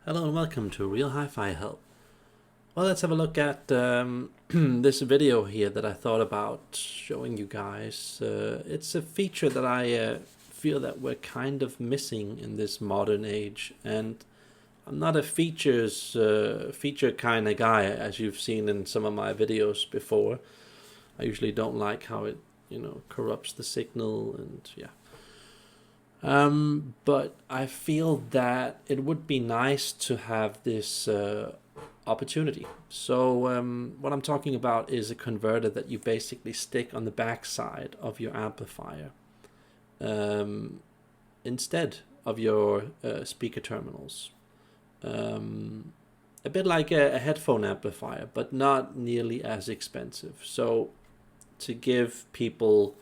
Hello and welcome to Real Hi-Fi Help. Well, let's have a look at this video here that I thought about showing you guys. It's a feature that I feel that we're kind of missing in this modern age, and I'm not a feature kind of guy, as you've seen in some of my videos before. I usually don't like how it, corrupts the signal, and yeah. But I feel that it would be nice to have this opportunity. So what I'm talking about is a converter that you basically stick on the back side of your amplifier instead of your speaker terminals. A bit like a headphone amplifier, but not nearly as expensive. So to give people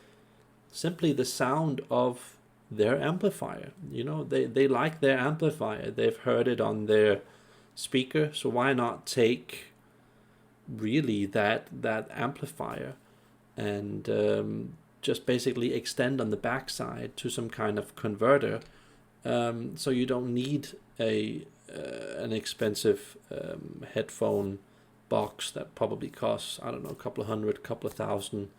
simply the sound of their amplifier. They like their amplifier. They've heard it on their speaker, so why not take really that amplifier and just basically extend on the backside to some kind of converter, so you don't need an expensive headphone box that probably costs, I don't know, a couple of hundred, couple of thousand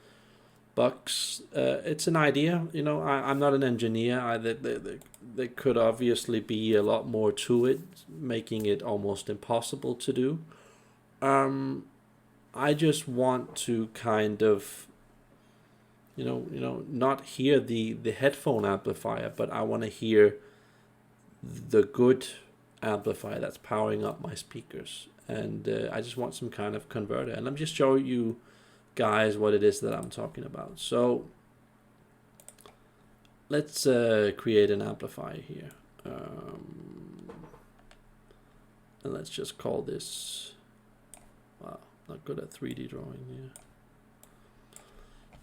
bucks. It's an idea, I'm not an engineer. There could obviously be a lot more to it, making it almost impossible to do. I just want to kind of, not hear the headphone amplifier, but I want to hear the good amplifier that's powering up my speakers, and I just want some kind of converter. And I'm just showing you guys what it is that I'm talking about. So let's create an amplifier here, and let's just call this, wow, not good at 3D drawing here,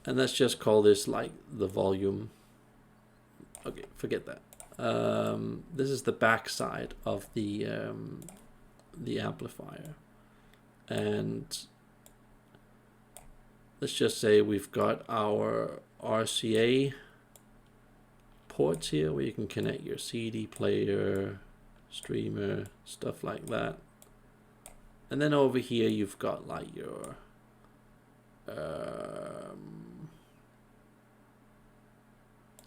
and let's just call this like the volume. Okay, forget that. This is the back side of the amplifier, and let's just say we've got our RCA ports here where you can connect your CD player, streamer, stuff like that. And then over here you've got like your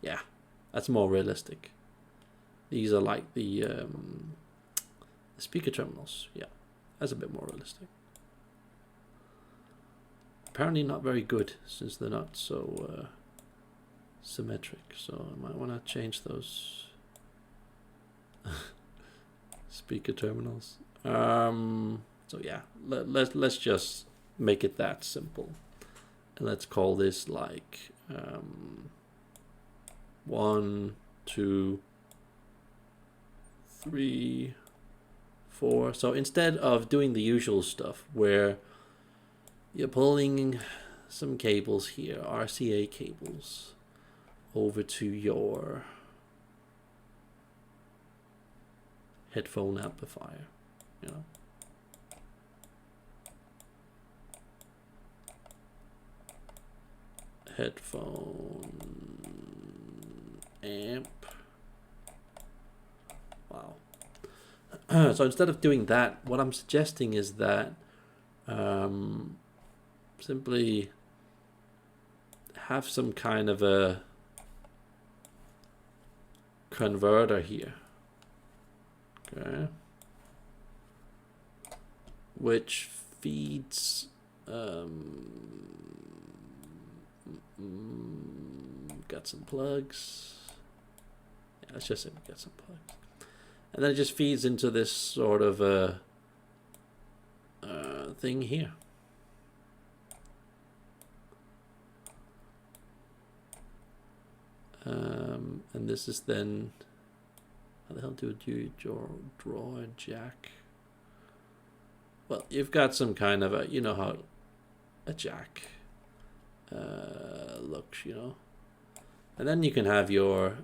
yeah, that's more realistic. These are like the speaker terminals. Yeah, that's a bit more realistic. Apparently not very good, since they're not so symmetric, so I might want to change those speaker terminals. So yeah, let's just make it that simple, and let's call this like 1, 2, 3, 4. So instead of doing the usual stuff where you're pulling some cables here, RCA cables, over to your headphone amplifier, headphone amp. Wow. So instead of doing that, what I'm suggesting is that simply have some kind of a converter here, okay, which feeds got some plugs. Yeah, let's just say we got some plugs, and then it just feeds into this sort of a thing here. And this is then, how the hell do you draw a jack? Well, you've got some kind of a, how a jack looks, and then you can have your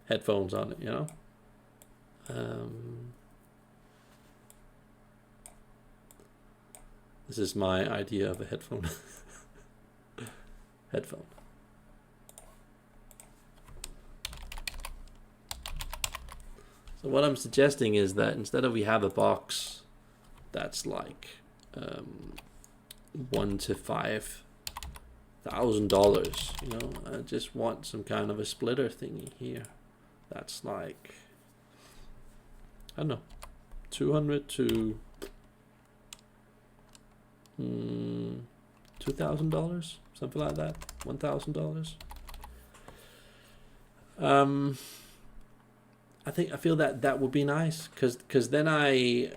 headphones on it, this is my idea of a headphone. Headphone. So what I'm suggesting is that instead of we have a box that's like $1,000 to $5,000, you know, I just want some kind of a splitter thingy here. That's like, I don't know, $200 to $2,000, something like that, $1,000. I feel that would be nice, because then I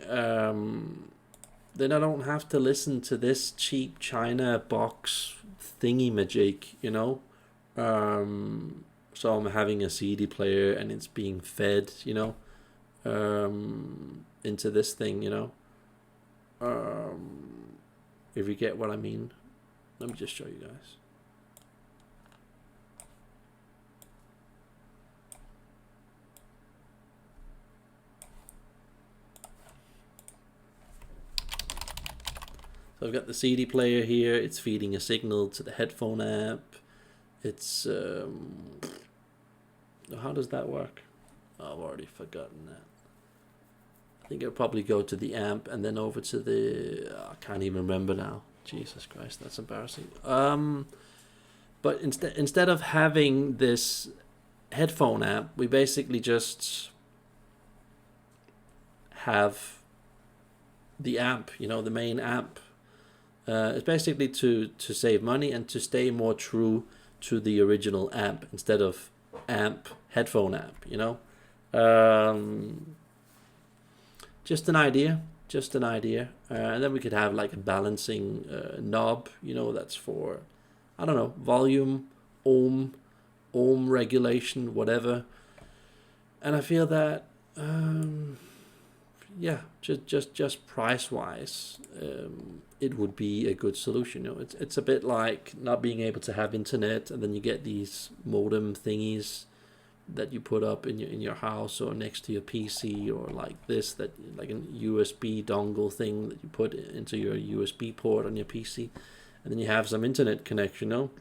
don't have to listen to this cheap China box thingy majig, you know. So I'm having a CD player and it's being fed, you know, into this thing, you know. If you get what I mean. Let me just show you guys. So I've got the CD player here. It's feeding a signal to the headphone app. It's how does that work? Oh, I've already forgotten that. I think it'll probably go to the amp and then over to the I can't even remember now. Jesus Christ, that's embarrassing. But instead of having this headphone app, we basically just have the amp, you know, the main amp. It's basically to save money and to stay more true to the original amp instead of amp headphone amp, you know. Just an idea, and then we could have like a balancing knob, you know, that's for, I don't know, volume, ohm regulation, whatever. And I feel that yeah, just price wise, it would be a good solution. You know, it's a bit like not being able to have internet, and then you get these modem thingies that you put up in your house or next to your PC, or like this, that like a USB dongle thing that you put into your USB port on your PC, and then you have some internet connection. You know,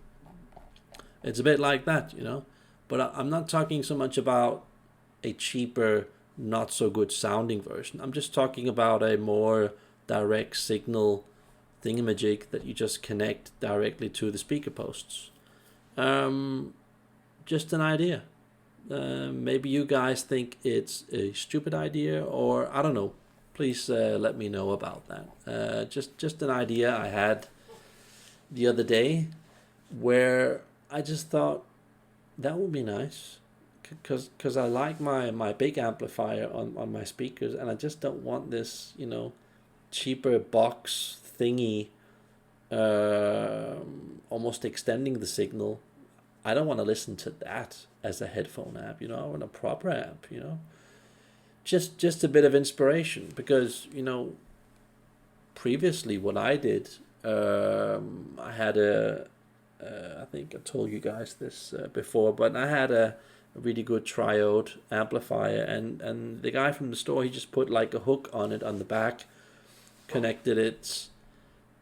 it's a bit like that, you know. But I'm not talking so much about a cheaper, not so good sounding version. I'm just talking about a more direct signal thingamajig that you just connect directly to the speaker posts. Just an idea. Maybe you guys think it's a stupid idea, or I don't know. Please let me know about that. Just an idea I had the other day, where I just thought that would be nice, because I like my big amplifier on my speakers, and I just don't want this, you know, cheaper box thingy almost extending the signal. I don't want to listen to that as a headphone app, you know. I want a proper app, you know. Just a bit of inspiration, because, you know, previously what I did, I had I think I told you guys this before, but I had a really good triode amplifier, and the guy from the store, he just put like a hook on it on the back, connected it.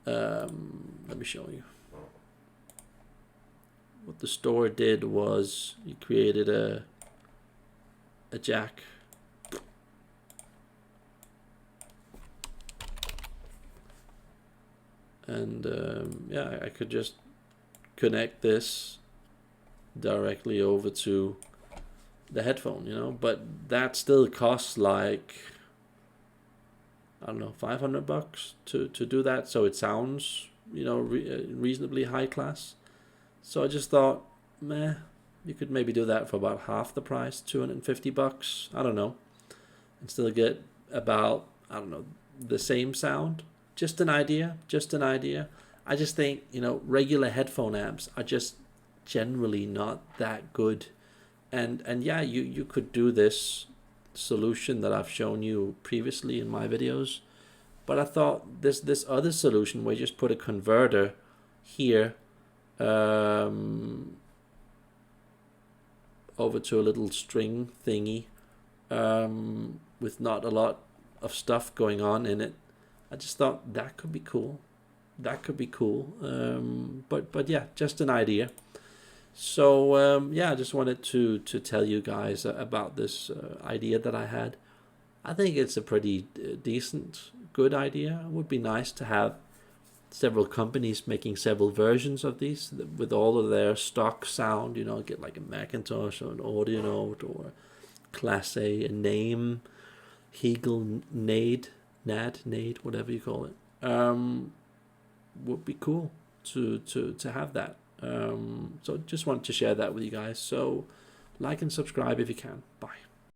Let me show you. What the store did was he created a jack. And yeah, I could just connect this directly over to the headphone, you know, but that still costs like, I don't know, $500 to do that, so it sounds, you know, reasonably high class. So I just thought, meh, you could maybe do that for about half the price, $250, I don't know, and still get about, I don't know, the same sound. Just an idea. I just think, you know, regular headphone amps are just generally not that good. And yeah, you could do this solution that I've shown you previously in my videos, but I thought this other solution where you just put a converter here over to a little string thingy with not a lot of stuff going on in it, I just thought that could be cool. But yeah, just an idea. So yeah, I just wanted to tell you guys about this idea that I had. I think it's a pretty decent, good idea. It would be nice to have several companies making several versions of these with all of their stock sound. You know, get like a Macintosh or an Audio Note or Class A name, Hegel, Nade, whatever you call it. Would be cool to have that. So just wanted to share that with you guys. So like and subscribe if you can. Bye.